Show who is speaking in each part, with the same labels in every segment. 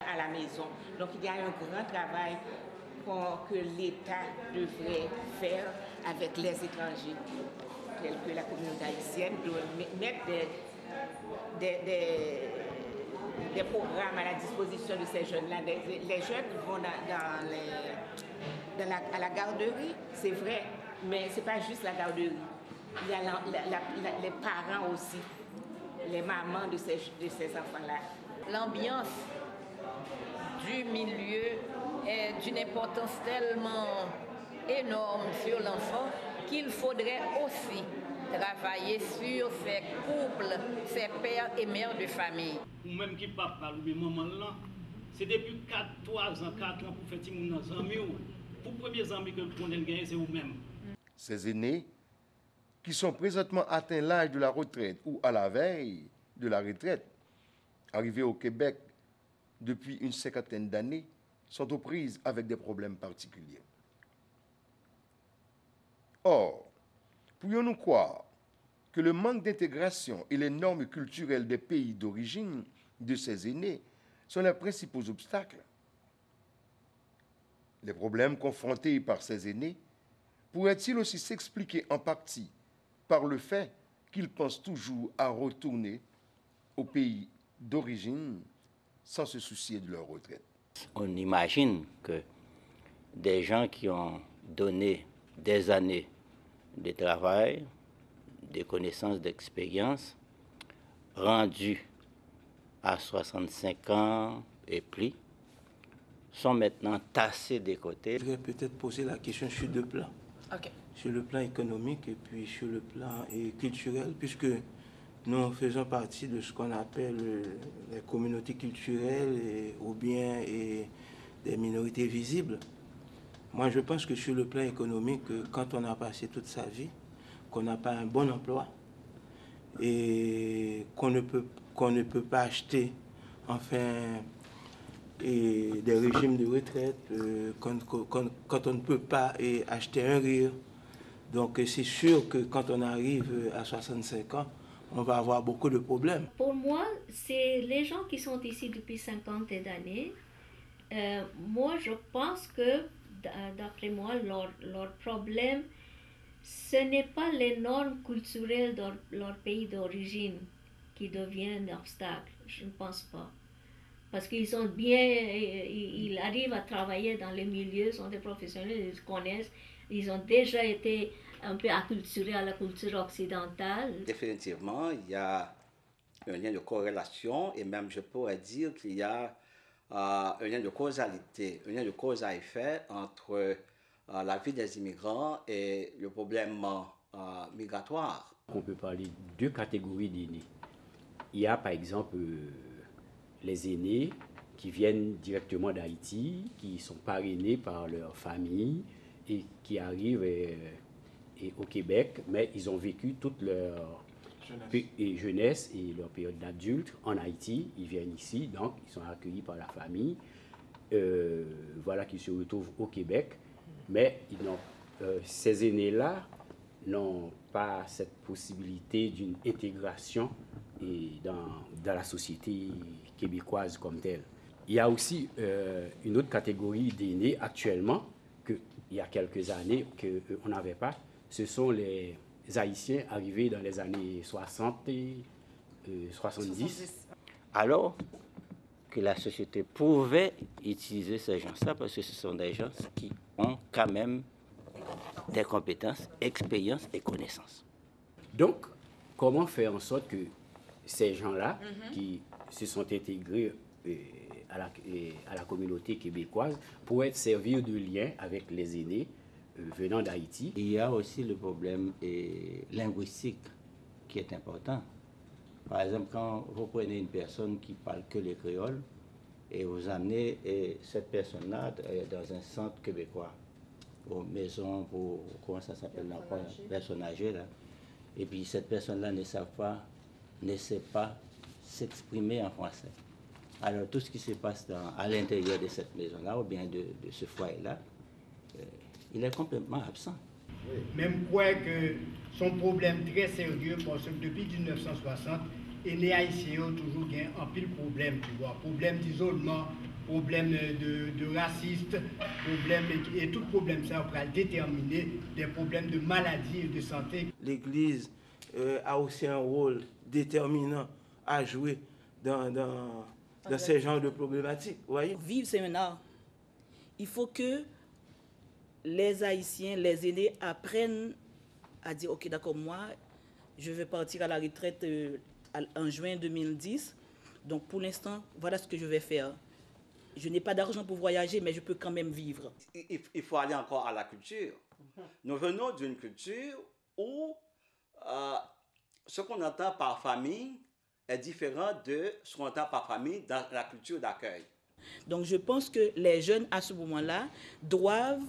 Speaker 1: à la maison. Donc il y a un grand travail que l'État devrait faire avec les étrangers, tels que la communauté haïtienne, de mettre des programmes à la disposition de ces jeunes-là. Les jeunes vont à la garderie, c'est vrai, mais ce n'est pas juste la garderie. Il y a les parents aussi, les mamans de ces enfants-là.
Speaker 2: L'ambiance du milieu est d'une importance tellement énorme sur l'enfant qu'il faudrait aussi travailler sur ces couples, ces pères et mères de famille.
Speaker 3: Ou même qui papa ou bien maman là, c'est depuis 3 ans, 4 ans pour faire des amis. Pour les premiers amis que vous avez gagné, c'est vous-même.
Speaker 4: Ces aînés qui sont présentement atteints l'âge de la retraite ou à la veille de la retraite, arrivés au Québec depuis une cinquantaine d'années, sont aux prises avec des problèmes particuliers. Or, pourrions-nous croire que le manque d'intégration et les normes culturelles des pays d'origine de ces aînés sont les principaux obstacles? Les problèmes confrontés par ces aînés pourraient-ils aussi s'expliquer en partie par le fait qu'ils pensent toujours à retourner au pays d'origine sans se soucier de leur retraite?
Speaker 5: On imagine que des gens qui ont donné des années de travail, des connaissances, d'expérience, rendus à 65 ans et plus, sont maintenant tassés des côtés.
Speaker 6: Je vais peut-être poser la question sur 2 plans.
Speaker 2: Okay.
Speaker 6: Sur le plan économique et puis sur le plan culturel, puisque nous faisons partie de ce qu'on appelle les communautés culturelles ou bien des minorités visibles. Moi, je pense que sur le plan économique, quand on a passé toute sa vie, qu'on n'a pas un bon emploi et qu'on ne peut pas acheter, enfin, des régimes de retraite, quand on ne peut pas acheter un rire. Donc c'est sûr que quand on arrive à 65 ans, on va avoir beaucoup de problèmes.
Speaker 7: Pour moi, c'est les gens qui sont ici depuis 50 années. Moi, je pense que, d'après moi, leur problème, ce n'est pas les normes culturelles de leur pays d'origine qui deviennent un obstacle. Je ne pense pas. Parce qu'ils sont bien, ils arrivent à travailler dans les milieux, sont des professionnels, ils connaissent, ils ont déjà été un peu acculturés à la culture occidentale.
Speaker 8: Définitivement, il y a un lien de corrélation et même je pourrais dire qu'il y a un lien de causalité, un lien de cause à effet entre la vie des immigrants et le problème migratoire.
Speaker 9: On peut parler de 2 catégories d'aînés. Il y a par exemple les aînés qui viennent directement d'Haïti, qui sont parrainés par leur famille et qui arrivent au Québec, mais ils ont vécu toute leur jeunesse et leur période d'adulte en Haïti. Ils viennent ici, donc ils sont accueillis par la famille. Voilà qu'ils se retrouvent au Québec, mais ces aînés-là n'ont pas cette possibilité d'une intégration dans la société québécoise comme telle. Il y a aussi une autre catégorie d'aînés actuellement, qu'il y a quelques années qu'on n'avait pas. Ce sont les Haïtiens arrivés dans les années 60 et 70.
Speaker 5: Alors que la société pouvait utiliser ces gens-là parce que ce sont des gens qui ont quand même des compétences, expériences et connaissances.
Speaker 9: Donc, comment faire en sorte que ces gens-là qui se sont intégrés à la communauté québécoise pourraient servir de lien avec les aînés venant d'Haïti?
Speaker 5: Il y a aussi le problème linguistique qui est important. Par exemple, quand vous prenez une personne qui parle que le créole et vous amenez cette personne-là dans un centre québécois, pour maison, pour, comment ça s'appelle, personne âgée, là, et puis cette personne-là ne sait pas s'exprimer en français. Alors tout ce qui se passe à l'intérieur de cette maison-là, ou bien de ce foyer-là, il est complètement absent.
Speaker 10: Même quoi que son problème très sérieux, parce que depuis 1960, et les Haïtiens ont toujours eu un pile problème, tu vois, problème d'isolement, problème de racisme, et tout problème ça va déterminer des problèmes de maladie et de santé.
Speaker 6: L'Église a aussi un rôle déterminant à jouer dans ces genres de problématiques. Voyez?
Speaker 11: Vivre, c'est un art. Il faut que les Haïtiens, les aînés apprennent à dire, ok, d'accord, moi, je vais partir à la retraite en juin 2010. Donc, pour l'instant, voilà ce que je vais faire. Je n'ai pas d'argent pour voyager, mais je peux quand même vivre.
Speaker 8: Il faut aller encore à la culture. Nous venons d'une culture où ce qu'on entend par famille est différent de ce qu'on entend par famille dans la culture d'accueil.
Speaker 11: Donc, je pense que les jeunes, à ce moment-là, doivent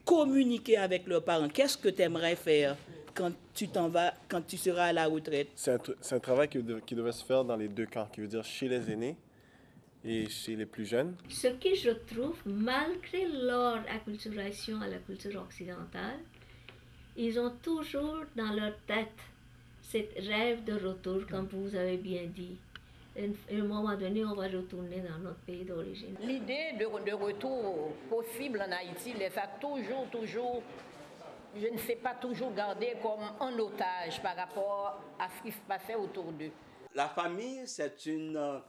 Speaker 11: communiquer avec leurs parents. Qu'est-ce que tu aimerais faire quand tu t'en vas, quand tu seras à la retraite?
Speaker 12: C'est un travail qui devrait se faire dans les deux camps, qui veut dire chez les aînés et chez les plus jeunes.
Speaker 7: Ce que je trouve, malgré leur acculturation à la culture occidentale, ils ont toujours dans leur tête ce rêve de retour, comme vous avez bien dit. À un moment donné, on va retourner dans notre pays d'origine.
Speaker 2: L'idée de retour possible en Haïti les a toujours, je ne sais pas, toujours gardé comme en otage par rapport à ce qui se passait autour d'eux.
Speaker 8: La famille, c'est une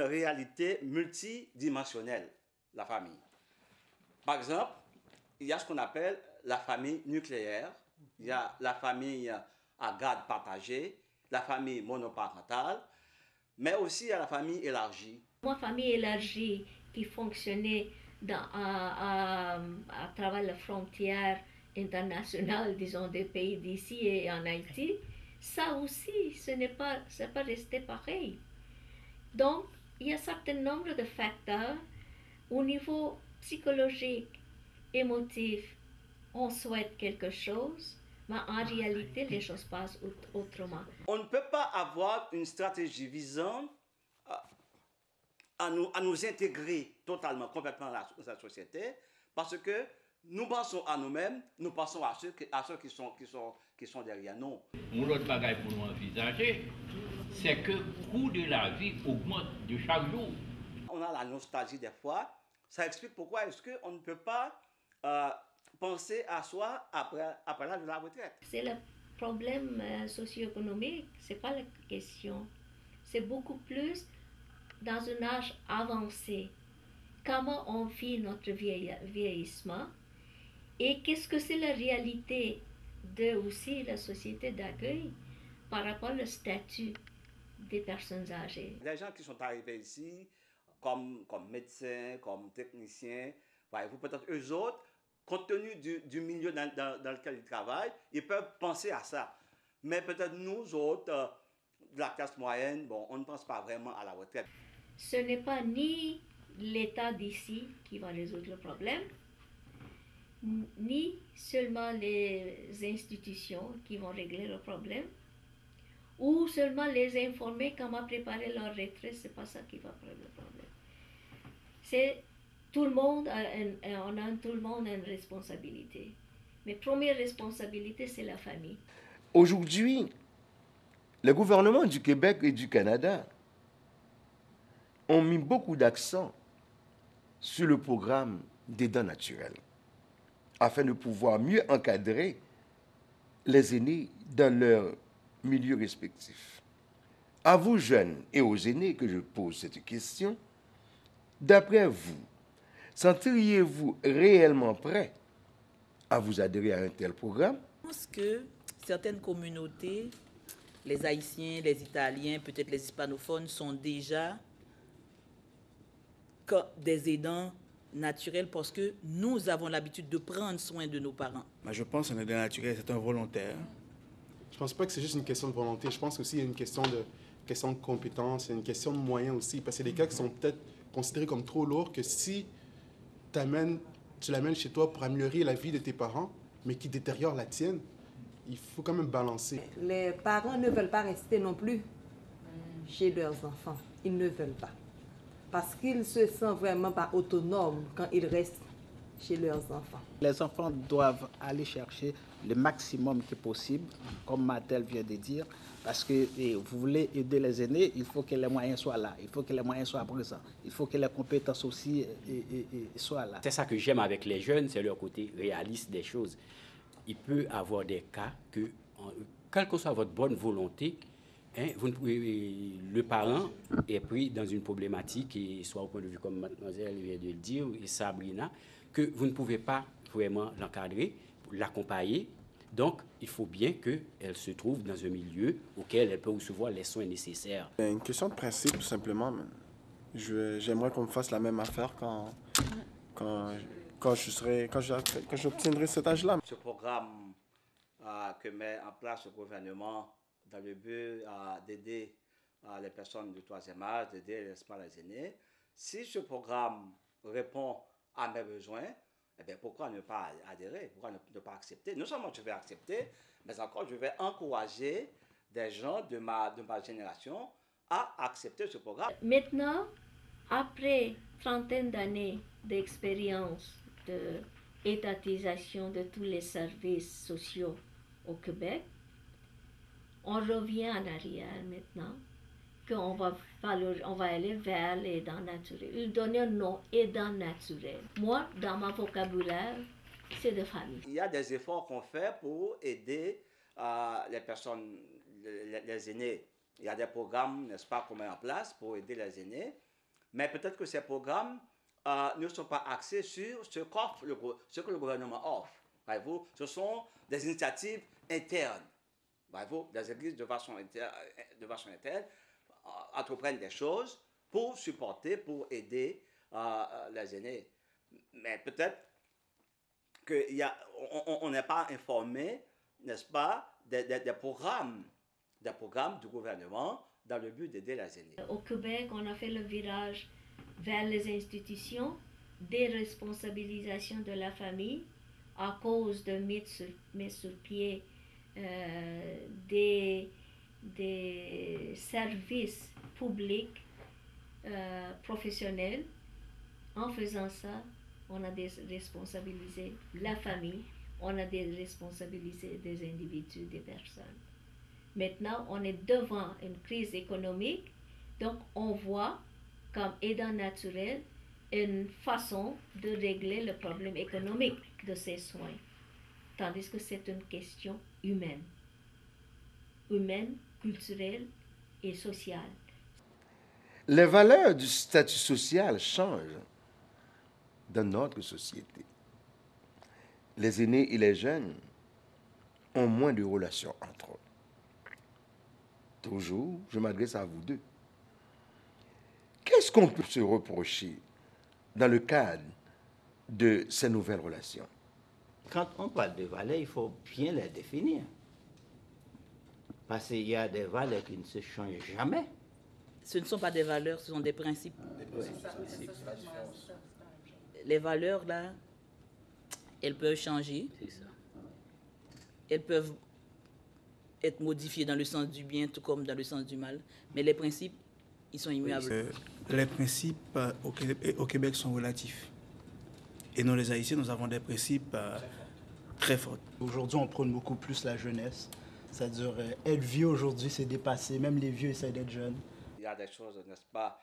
Speaker 8: réalité multidimensionnelle, la famille. Par exemple, il y a ce qu'on appelle la famille nucléaire, il y a la famille à garde partagée, la famille monoparentale, mais aussi il y a la famille élargie.
Speaker 7: Une famille élargie qui fonctionnait à travers les frontières internationales, disons, des pays d'ici et en Haïti, ça aussi, ce n'est pas resté pareil. Donc, il y a un certain nombre de facteurs au niveau psychologique, émotif. On souhaite quelque chose, mais en réalité, les choses passent autrement.
Speaker 8: On ne peut pas avoir une stratégie visant à nous intégrer totalement, complètement à la société, parce que nous pensons à nous-mêmes, nous pensons à ceux qui sont derrière nous.
Speaker 13: L'autre bagaille pour nous envisager, c'est que le coût de la vie augmente de chaque jour.
Speaker 8: On a la nostalgie des fois. Ça explique pourquoi est-ce qu'on ne peut pas penser à soi après l'âge de la retraite.
Speaker 7: C'est le problème socio-économique, ce n'est pas la question. C'est beaucoup plus dans un âge avancé. Comment on vit notre vieillissement et qu'est-ce que c'est la réalité de aussi la société d'accueil par rapport au statut des personnes âgées.
Speaker 8: Les gens qui sont arrivés ici comme médecins, comme techniciens, voyez-vous, peut-être eux autres, compte tenu du milieu dans lequel ils travaillent, ils peuvent penser à ça. Mais peut-être nous autres, de la classe moyenne, bon, on ne pense pas vraiment à la retraite.
Speaker 7: Ce n'est pas ni l'État d'ici qui va résoudre le problème, ni seulement les institutions qui vont régler le problème, ou seulement les informer comment préparer leur retraite, c'est pas ça qui va régler le problème. C'est tout le monde, tout le monde a une responsabilité. Mais première responsabilité, c'est la famille.
Speaker 4: Aujourd'hui, les gouvernements du Québec et du Canada ont mis beaucoup d'accent sur le programme d'aidants naturels afin de pouvoir mieux encadrer les aînés dans leur milieu respectif. À vous jeunes et aux aînés que je pose cette question, d'après vous, sentiriez-vous réellement prêt à vous adhérer à un tel programme?
Speaker 11: Je pense que certaines communautés, les Haïtiens, les Italiens, peut-être les hispanophones, sont déjà des aidants naturels parce que nous avons l'habitude de prendre soin de nos parents.
Speaker 14: Je pense qu'un aidant naturel, c'est un volontaire.
Speaker 12: Je ne pense pas que c'est juste une question de volonté. Je pense aussi qu'il y a une question de compétence, une question de moyens aussi. Parce que des cas qui sont peut-être considérés comme trop lourds que si tu l'amènes chez toi pour améliorer la vie de tes parents, mais qui détériore la tienne, il faut quand même balancer.
Speaker 15: Les parents ne veulent pas rester non plus chez leurs enfants. Ils ne veulent pas. Parce qu'ils se sentent vraiment pas autonomes quand ils restent chez leurs enfants.
Speaker 16: Les enfants doivent aller chercher le maximum qui est possible, comme Mathilde vient de dire, parce que vous voulez aider les aînés, il faut que les moyens soient là, il faut que les moyens soient présents, il faut que les compétences aussi soient là.
Speaker 9: C'est ça que j'aime avec les jeunes, c'est leur côté réaliste des choses. Il peut y avoir des cas que, quelle que soit votre bonne volonté, hein, le parent est pris dans une problématique, et soit au point de vue comme mademoiselle vient de le dire, et Sabrina, que vous ne pouvez pas vraiment l'encadrer, l'accompagner. Donc, il faut bien qu'elle se trouve dans un milieu auquel elle peut recevoir les soins nécessaires.
Speaker 6: C'est une question de principe, tout simplement. J'aimerais qu'on me fasse la même affaire quand j'obtiendrai cet âge-là.
Speaker 8: Ce programme que met en place le gouvernement dans le but d'aider les personnes du troisième âge, d'aider les aînés, si ce programme répond à mes besoins, eh bien, pourquoi ne pas adhérer? Pourquoi ne pas accepter? Non seulement je vais accepter, mais encore je vais encourager des gens de ma génération à accepter ce programme.
Speaker 7: Maintenant, après trentaine d'années d'expérience d'étatisation de tous les services sociaux au Québec, on revient en arrière maintenant, qu'on va aller vers l'aidant naturel. Donner un nom aidant naturel. Moi, dans mon vocabulaire, c'est de famille.
Speaker 8: Il y a des efforts qu'on fait pour aider les personnes, les aînés. Il y a des programmes, n'est-ce pas, qu'on met en place pour aider les aînés. Mais peut-être que ces programmes ne sont pas axés sur ce que le gouvernement offre. Voyez-vous, ce sont des initiatives internes. Voyez-vous, des églises de façon interne entreprennent des choses pour supporter, pour aider les aînés. Mais peut-être qu'on n'est pas informé, n'est-ce pas, des programmes du gouvernement dans le but d'aider les aînés.
Speaker 7: Au Québec, on a fait le virage vers les institutions, déresponsabilisation de la famille à cause de mettre sur pied des services publics professionnels. En faisant ça, on a déresponsabilisé la famille, on a déresponsabilisé des individus, des personnes. Maintenant, on est devant une crise économique, donc on voit comme aidant naturel une façon de régler le problème économique de ces soins, tandis que c'est une question humaine, culturelle et sociale.
Speaker 4: Les valeurs du statut social changent dans notre société. Les aînés et les jeunes ont moins de relations entre eux. Toujours, je m'adresse à vous deux. Qu'est-ce qu'on peut se reprocher dans le cadre de ces nouvelles relations?
Speaker 5: Quand on parle de valeurs, il faut bien les définir. Parce qu'il y a des valeurs qui ne se changent jamais.
Speaker 11: Ce ne sont pas des valeurs, ce sont des principes. Les valeurs, là, elles peuvent changer. Elles peuvent être modifiées dans le sens du bien, tout comme dans le sens du mal. Mais les principes, ils sont immuables.
Speaker 14: Les principes au Québec sont relatifs. Et nous, les Haïtiens, nous avons des principes très forts.
Speaker 17: Aujourd'hui, on prône beaucoup plus la jeunesse. C'est-à-dire, être vieux aujourd'hui, c'est dépassé. Même les vieux essaient d'être jeunes.
Speaker 8: Il y a des choses, n'est-ce pas,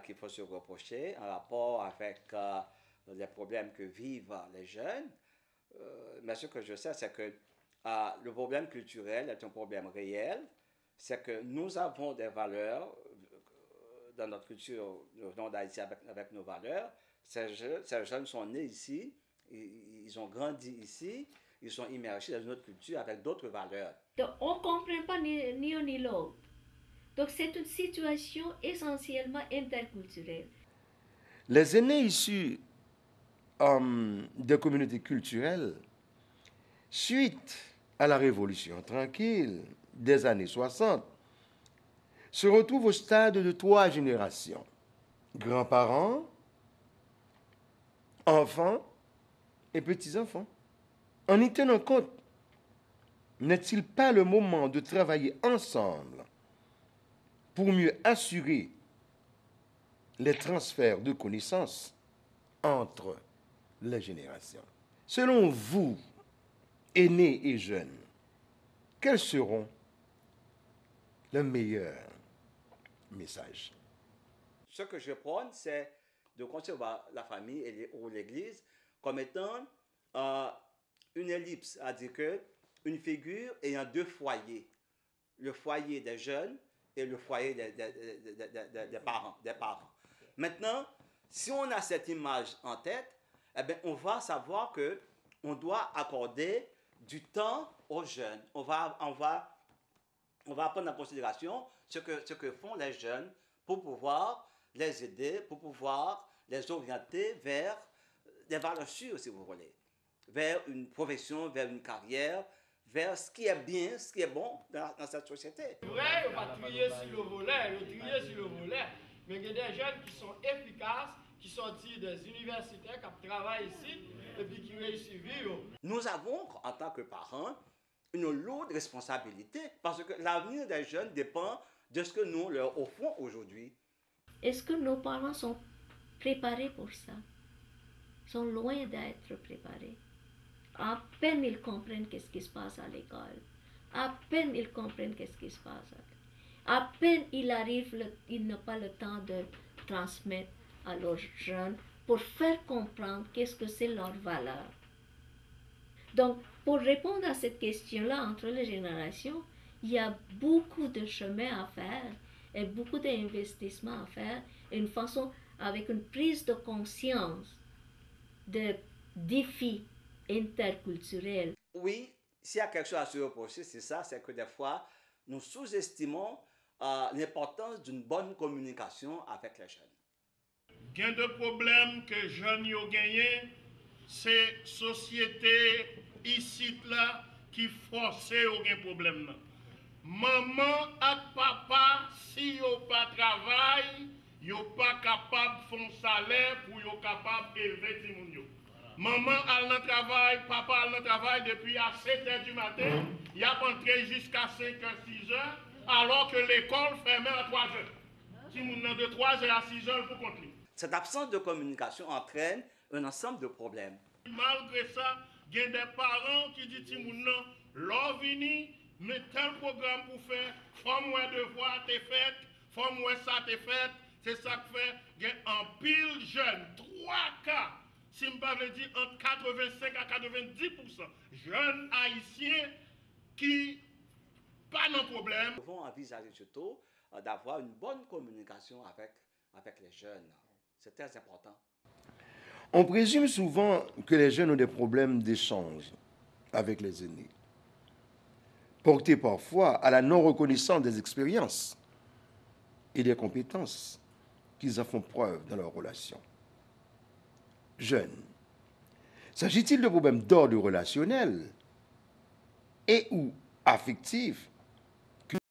Speaker 8: qu'il faut se reprocher en rapport avec les problèmes que vivent les jeunes. Mais ce que je sais, c'est que le problème culturel est un problème réel. C'est que nous avons des valeurs dans notre culture, nous venons d'Haïti avec nos valeurs. Ces jeunes sont nés ici, ils ont grandi ici, ils sont immergés dans notre culture avec d'autres valeurs.
Speaker 7: Donc, on ne comprend pas ni un ni l'autre. Donc, c'est une situation essentiellement interculturelle.
Speaker 4: Les aînés issus des communautés culturelles, suite à la Révolution tranquille des années 60, se retrouvent au stade de 3 générations. Grands-parents, enfants et petits-enfants. En y tenant compte, n'est-il pas le moment de travailler ensemble pour mieux assurer les transferts de connaissances entre les générations. Selon vous, aînés et jeunes, quels seront les meilleurs messages?
Speaker 8: Ce que je prône, c'est de concevoir la famille ou l'Église comme étant une ellipse, c'est-à-dire une figure ayant deux foyers, le foyer des jeunes et le foyer des parents. Maintenant, si on a cette image en tête, eh bien, on va savoir que on doit accorder du temps aux jeunes. On va prendre en considération ce que font les jeunes pour pouvoir les aider, pour pouvoir les orienter vers des valeurs sûres, si vous voulez, vers une profession, vers une carrière, vers ce qui est bien, ce qui est bon dans cette société.
Speaker 18: Vrai, on va trier sur le volet, mais il y a des jeunes qui sont efficaces, qui sont sortis des universités, qui travaillent ici, et puis qui réussissent à vivre.
Speaker 8: Nous avons, en tant que parents, une lourde responsabilité, parce que l'avenir des jeunes dépend de ce que nous leur offrons aujourd'hui.
Speaker 7: Est-ce que nos parents sont préparés pour ça? Sont loin d'être préparés. À peine ils comprennent qu'est-ce qui se passe à l'école. À peine ils comprennent qu'est-ce qui se passe. À peine ils n'ont pas le temps de transmettre à leurs jeunes pour faire comprendre qu'est-ce que c'est leur valeur. Donc, pour répondre à cette question-là entre les générations, il y a beaucoup de chemin à faire et beaucoup d'investissements à faire, une façon, avec une prise de conscience de défis interculturels.
Speaker 8: Oui, s'il y a quelque chose à se reprocher, c'est ça, c'est que des fois, nous sous-estimons l'importance d'une bonne communication avec les jeunes.
Speaker 19: Il y a des problèmes que les jeunes ont gagnés, c'est la société ici là qui force aucun problème. Maman et papa, si vous pas travail, vous pas capable de faire un salaire pour vous capable d'élever les gens. Maman a le travail, papa a le travail depuis à 7h du matin, il a rentré jusqu'à 5h, 6h, alors que l'école fermait à 3h. Si vous avez de 3h à 6h pour compter.
Speaker 8: Cette absence de communication entraîne un ensemble de problèmes.
Speaker 19: Malgré ça, il y a des parents qui disent que l'on vini, mais tel programme pour faire, forme-moi devoir, t'es fait, forme-moi ça, t'es fait. C'est ça que fait, il y a un pile jeune, 3 cas, si je ne dire entre 85 à 90% jeunes haïtiens qui pas de problème.
Speaker 8: Nous devons envisager surtout d'avoir une bonne communication avec les jeunes. C'est très important.
Speaker 4: On présume souvent que les jeunes ont des problèmes d'échange avec les aînés, portés parfois à la non-reconnaissance des expériences et des compétences qu'ils en font preuve dans leurs relations. Jeunes, s'agit-il de problèmes d'ordre relationnel et ou affectif